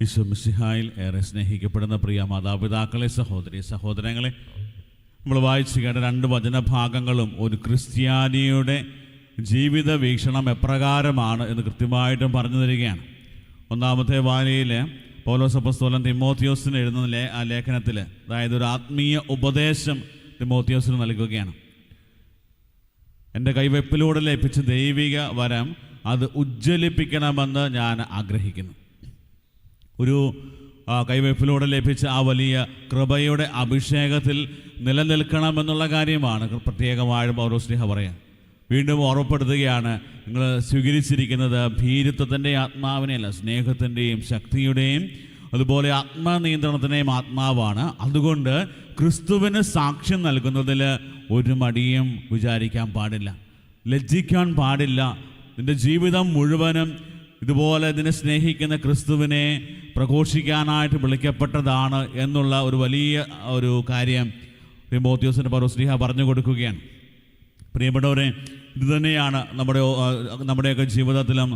ഈശോ മിശിഹായിൽ ഏറെ സ്നേഹിക്കപ്പെടുന്ന പ്രിയ മാതാപിതാക്കളെ, സഹോദരങ്ങളെ, നമ്മൾ വായിച്ചു കേട്ട രണ്ട് വചനഭാഗങ്ങളും ഒരു ക്രിസ്ത്യാനിയുടെ ജീവിത വീക്ഷണം എപ്രകാരമാണ് എന്ന് കൃത്യമായിട്ടും പറഞ്ഞു തരികയാണ്. ഒന്നാമത്തെ വായനയിൽ പൗലോസ് അപ്പോസ്തലൻ തിമോത്തിയോസിന് എഴുതുന്ന ആ ലേഖനത്തിൽ, അതായത് ഒരു ആത്മീയ ഉപദേശം തിമോത്തിയോസിന് നൽകുകയാണ്. എൻ്റെ കൈവെപ്പിലൂടെ ലഭിച്ച ദൈവിക വരം അത് ഉജ്ജ്വലിപ്പിക്കണമെന്ന് ഞാൻ ആഗ്രഹിക്കുന്നു. ഒരു കൈവെപ്പിലൂടെ ലഭിച്ച ആ വലിയ കൃപയുടെ അഭിഷേകത്തിൽ നിലനിൽക്കണമെന്നുള്ള കാര്യമാണ് പ്രത്യേകമായും പൗലോസ്ലീഹ പറയാൻ വീണ്ടും ഓർമ്മപ്പെടുത്തുകയാണ്. നിങ്ങൾ സ്വീകരിച്ചിരിക്കുന്നത് ഭീരുത്വത്തിൻ്റെ ആത്മാവിനെയല്ല, സ്നേഹത്തിൻ്റെയും ശക്തിയുടെയും അതുപോലെ ആത്മനിയന്ത്രണത്തിൻ്റെയും ആത്മാവാണ്. അതുകൊണ്ട് ക്രിസ്തുവിന് സാക്ഷ്യം നൽകുന്നതിൽ ഒരു മടിയും വിചാരിക്കാൻ പാടില്ല, ലജ്ജിക്കാൻ പാടില്ല. നിൻ്റെ ജീവിതം മുഴുവനും ഇതുപോലെ ഇതിനെ സ്നേഹിക്കുന്ന ക്രിസ്തുവിനെ പ്രഘോഷിക്കാനായിട്ട് വിളിക്കപ്പെട്ടതാണ് എന്നുള്ള ഒരു വലിയ ഒരു കാര്യം തിമോത്തിയോസിന് പൗലോസ്ലീഹ പറഞ്ഞു കൊടുക്കുകയാണ്. പ്രിയപ്പെട്ടവരെ, ഇത് തന്നെയാണ് നമ്മുടെയൊക്കെ ജീവിതത്തിലും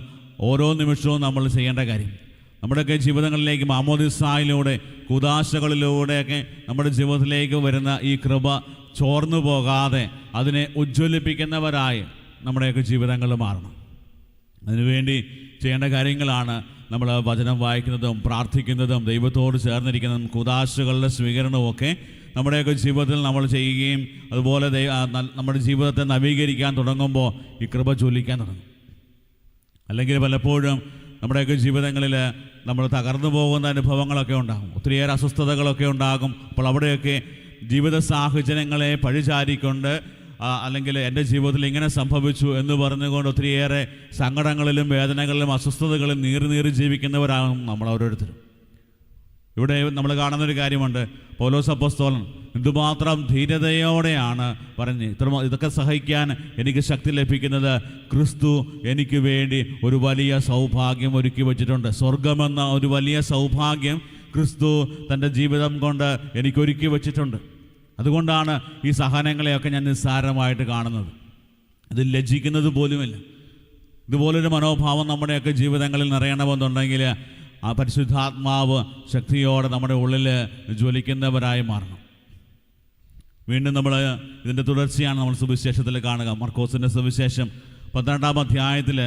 ഓരോ നിമിഷവും നമ്മൾ ചെയ്യേണ്ട കാര്യം. നമ്മുടെയൊക്കെ ജീവിതങ്ങളിലേക്ക് മാമോദിസായിലൂടെ കൂദാശകളിലൂടെയൊക്കെ നമ്മുടെ ജീവിതത്തിലേക്ക് വരുന്ന ഈ കൃപ ചോർന്നു പോകാതെ അതിനെ ഉജ്ജ്വലിപ്പിക്കുന്നവരായി നമ്മുടെയൊക്കെ ജീവിതങ്ങൾ മാറണം. അതിനുവേണ്ടി ചെയ്യേണ്ട കാര്യങ്ങളാണ് നമ്മൾ വചനം വായിക്കുന്നതും പ്രാർത്ഥിക്കുന്നതും ദൈവത്തോട് ചേർന്നിരിക്കുന്നതും കൂദാശകളുടെ സ്വീകരണവും ഒക്കെ നമ്മുടെയൊക്കെ ജീവിതത്തിൽ നമ്മൾ ചെയ്യുകയും അതുപോലെ നമ്മുടെ ജീവിതത്തെ നവീകരിക്കാൻ തുടങ്ങുമ്പോൾ ഈ കൃപ ജ്വലിക്കാൻ തുടങ്ങും. അല്ലെങ്കിൽ പലപ്പോഴും നമ്മുടെയൊക്കെ ജീവിതങ്ങളിൽ നമ്മൾ തകർന്നു പോകുന്ന അനുഭവങ്ങളൊക്കെ ഉണ്ടാകും, ഒത്തിരിയേറെ അസ്വസ്ഥതകളൊക്കെ ഉണ്ടാകും. അപ്പോൾ അവിടെയൊക്കെ ജീവിത സാഹചര്യങ്ങളെ പഴിചാരിക്കൊണ്ട് അല്ലെങ്കിൽ എൻ്റെ ജീവിതത്തിൽ ഇങ്ങനെ സംഭവിച്ചു എന്ന് പറഞ്ഞുകൊണ്ട് ഒത്തിരിയേറെ സങ്കടങ്ങളിലും വേദനകളിലും അസ്വസ്ഥതകളിലും നീറി ജീവിക്കുന്നവരാകും നമ്മൾ ഓരോരുത്തരും. ഇവിടെ നമ്മൾ കാണുന്നൊരു കാര്യമുണ്ട്, പൗലോസ് അപ്പോസ്തലൻ എന്തുമാത്രം ധീരതയോടെയാണ് പറഞ്ഞ് ഇതൊക്കെ സഹിക്കാൻ എനിക്ക് ശക്തി ലഭിക്കുന്നത് ക്രിസ്തു എനിക്ക് വേണ്ടി ഒരു വലിയ സൗഭാഗ്യം ഒരുക്കി വച്ചിട്ടുണ്ട്. സ്വർഗമെന്ന ഒരു വലിയ സൗഭാഗ്യം ക്രിസ്തു തൻ്റെ ജീവിതം കൊണ്ട് എനിക്കൊരുക്കി വച്ചിട്ടുണ്ട്. അതുകൊണ്ടാണ് ഈ സഹനങ്ങളെയൊക്കെ ഞാൻ നിസ്സാരമായിട്ട് കാണുന്നത്, ഇത് ലജ്ജിക്കുന്നത് പോലുമില്ല. ഇതുപോലൊരു മനോഭാവം നമ്മുടെയൊക്കെ ജീവിതങ്ങളിൽ നിറയണമെന്നുണ്ടെങ്കിൽ ആ പരിശുദ്ധാത്മാവ് ശക്തിയോടെ നമ്മുടെ ഉള്ളിൽ ജ്വലിക്കുന്നവരായി മാറണം. വീണ്ടും നമ്മൾ ഇതിൻ്റെ തുടർച്ചയാണ് നമ്മൾ സുവിശേഷത്തിൽ കാണുക. മർക്കോസിൻ്റെ സുവിശേഷം 12-ാം അധ്യായത്തിൽ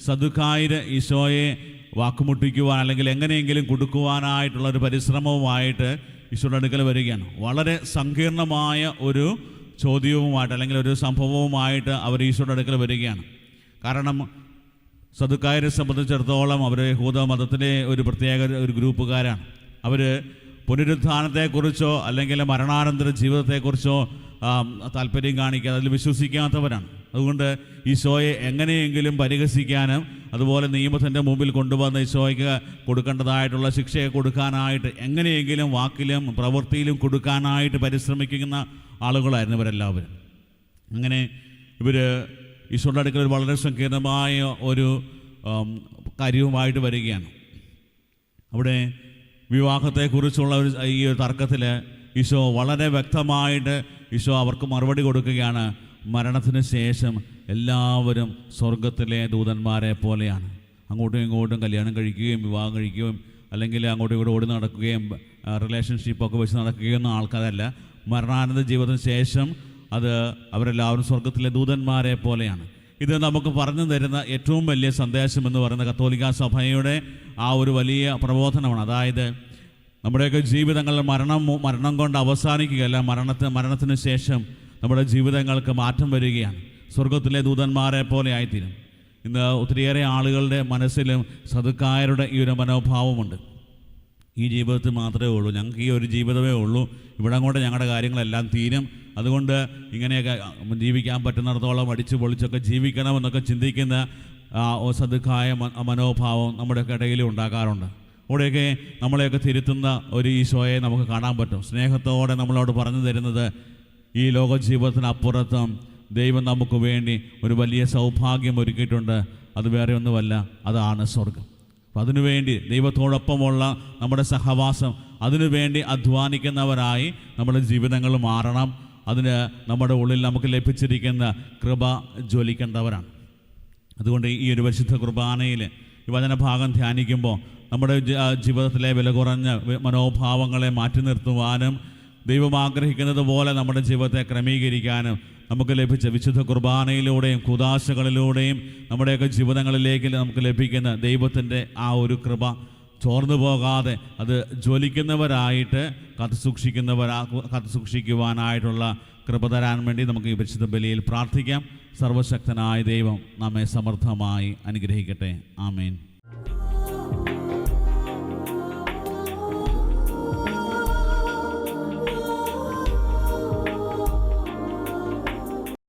സദുക്കായര് ഈശോയെ വാക്കുമുട്ടിക്കുവാൻ അല്ലെങ്കിൽ എങ്ങനെയെങ്കിലും കൊടുക്കുവാനായിട്ടുള്ള ഒരു പരിശ്രമവുമായിട്ട് ഈശോയുടെ അടുക്കൽ വരികയാണ്. വളരെ സങ്കീർണമായ ഒരു ചോദ്യവുമായിട്ട് അല്ലെങ്കിൽ ഒരു സംഭവവുമായിട്ട് അവർ ഈശോയുടെ അടുക്കൽ വരികയാണ്. കാരണം സദുക്കായരെ സംബന്ധിച്ചിടത്തോളം അവർ യഹൂദ മതത്തിലെ ഒരു പ്രത്യേക ഒരു ഗ്രൂപ്പുകാരാണ്. അവർ പുനരുത്ഥാനത്തെക്കുറിച്ചോ അല്ലെങ്കിൽ മരണാനന്തര ജീവിതത്തെക്കുറിച്ചോ താല്പര്യം കാണിക്കാതെ അതിൽ വിശ്വസിക്കാത്തവരാണ്. അതുകൊണ്ട് ഈശോയെ എങ്ങനെയെങ്കിലും പരിഹസിക്കാനും അതുപോലെ നിയമത്തിൻ്റെ മുമ്പിൽ കൊണ്ടുവന്ന് ഈശോയ്ക്ക് കൊടുക്കേണ്ടതായിട്ടുള്ള ശിക്ഷയെ കൊടുക്കാനായിട്ട് എങ്ങനെയെങ്കിലും വാക്കിലും പ്രവൃത്തിയിലും കൊടുക്കാനായിട്ട് പരിശ്രമിക്കുന്ന ആളുകളായിരുന്നു ഇവരെല്ലാവരും. അങ്ങനെ ഇവർ ഈശോയുടെ അടുക്കൽ വളരെ സങ്കീർണമായ ഒരു കാര്യവുമായിട്ട് വരികയാണ്. അവിടെ വിവാഹത്തെക്കുറിച്ചുള്ള ഈ ഒരു തർക്കത്തിൽ ഈശോ വളരെ വ്യക്തമായിട്ട് ഈശോ അവർക്ക് മറുപടി കൊടുക്കുകയാണ്. മരണത്തിന് ശേഷം എല്ലാവരും സ്വർഗത്തിലെ ദൂതന്മാരെ പോലെയാണ്. അങ്ങോട്ടും ഇങ്ങോട്ടും കല്യാണം കഴിക്കുകയും വിവാഹം കഴിക്കുകയും അല്ലെങ്കിൽ അങ്ങോട്ടും ഇങ്ങോട്ടും ഓടി നടക്കുകയും റിലേഷൻഷിപ്പൊക്കെ വെച്ച് നടക്കുകയൊന്നും ആൾക്കാരല്ല. മരണാനന്തര ജീവിതത്തിന് ശേഷം അത് അവരെല്ലാവരും സ്വർഗത്തിലെ ദൂതന്മാരെ പോലെയാണ്. ഇത് നമുക്ക് പറഞ്ഞു തരുന്ന ഏറ്റവും വലിയ സന്ദേശം എന്ന് പറയുന്ന കത്തോലിക്ക സഭയുടെ ആ ഒരു വലിയ പ്രബോധനമാണ്. അതായത് നമ്മുടെയൊക്കെ ജീവിതങ്ങളിൽ മരണം കൊണ്ട് അവസാനിക്കുകയല്ല, മരണത്തിന് ശേഷം നമ്മുടെ ജീവിതങ്ങൾക്ക് മാറ്റം വരികയാണ്. സ്വർഗത്തിലെ ദൂതന്മാരെ പോലെ ആയിത്തീരും. ഇന്ന് ഒത്തിരിയേറെ ആളുകളുടെ മനസ്സിലും സദുക്കായരുടെ ഈ ഒരു മനോഭാവമുണ്ട്. ഈ ജീവിതത്തിൽ മാത്രമേ ഉള്ളൂ, ഞങ്ങൾക്ക് ഈ ഒരു ജീവിതമേ ഉള്ളൂ, ഇവിടെ അങ്ങോട്ട് ഞങ്ങളുടെ കാര്യങ്ങളെല്ലാം തീരും, അതുകൊണ്ട് ഇങ്ങനെയൊക്കെ ജീവിക്കാൻ പറ്റുന്നിടത്തോളം അടിച്ചു പൊളിച്ചൊക്കെ ജീവിക്കണമെന്നൊക്കെ ചിന്തിക്കുന്ന സദുക്കായ മനോഭാവം നമ്മുടെയൊക്കെ ഇടയിൽ ഉണ്ടാകാറുണ്ട്. അവിടെയൊക്കെ നമ്മളെയൊക്കെ തിരുത്തുന്ന ഒരു ഈശോയെ നമുക്ക് കാണാൻ പറ്റും. സ്നേഹത്തോടെ നമ്മളോട് പറഞ്ഞു തരുന്നത് ഈ ലോക ജീവിതത്തിനപ്പുറത്തും ദൈവം നമുക്ക് വേണ്ടി ഒരു വലിയ സൗഭാഗ്യം ഒരുക്കിയിട്ടുണ്ട്. അത് വേറെ ഒന്നുമല്ല, അതാണ് സ്വർഗം. അപ്പം അതിനുവേണ്ടി ദൈവത്തോടൊപ്പമുള്ള നമ്മുടെ സഹവാസം, അതിനുവേണ്ടി അധ്വാനിക്കുന്നവരായി നമ്മുടെ ജീവിതങ്ങൾ മാറണം. അതിന് നമ്മുടെ ഉള്ളിൽ നമുക്ക് ലഭിച്ചിരിക്കുന്ന കൃപ ജ്വലിക്കേണ്ടവരാണ്. അതുകൊണ്ട് ഈ ഒരു പരിശുദ്ധ കുർബാനയിൽ ഈ വചനഭാഗം ധ്യാനിക്കുമ്പോൾ നമ്മുടെ ജീവിതത്തിലെ വില കുറഞ്ഞ മനോഭാവങ്ങളെ മാറ്റി നിർത്തുവാനും ദൈവം ആഗ്രഹിക്കുന്നത് പോലെ നമ്മുടെ ജീവിതത്തെ ക്രമീകരിക്കാനും നമുക്ക് ലഭിച്ച വിശുദ്ധ കുർബാനയിലൂടെയും കൂദാശകളിലൂടെയും നമ്മുടെയൊക്കെ ജീവിതങ്ങളിലേക്ക് നമുക്ക് ലഭിക്കുന്ന ദൈവത്തിൻ്റെ ആ ഒരു കൃപ ചോർന്നു പോകാതെ അത് ജ്വലിക്കുന്നവരായിട്ട് കാത്തുസൂക്ഷിക്കുവാനായിട്ടുള്ള കൃപ തരാൻ വേണ്ടി നമുക്ക് ഈ പരിശുദ്ധ ബലിയിൽ പ്രാർത്ഥിക്കാം. സർവശക്തനായ ദൈവം നമ്മെ സമൃദ്ധമായി അനുഗ്രഹിക്കട്ടെ. ആമേൻ.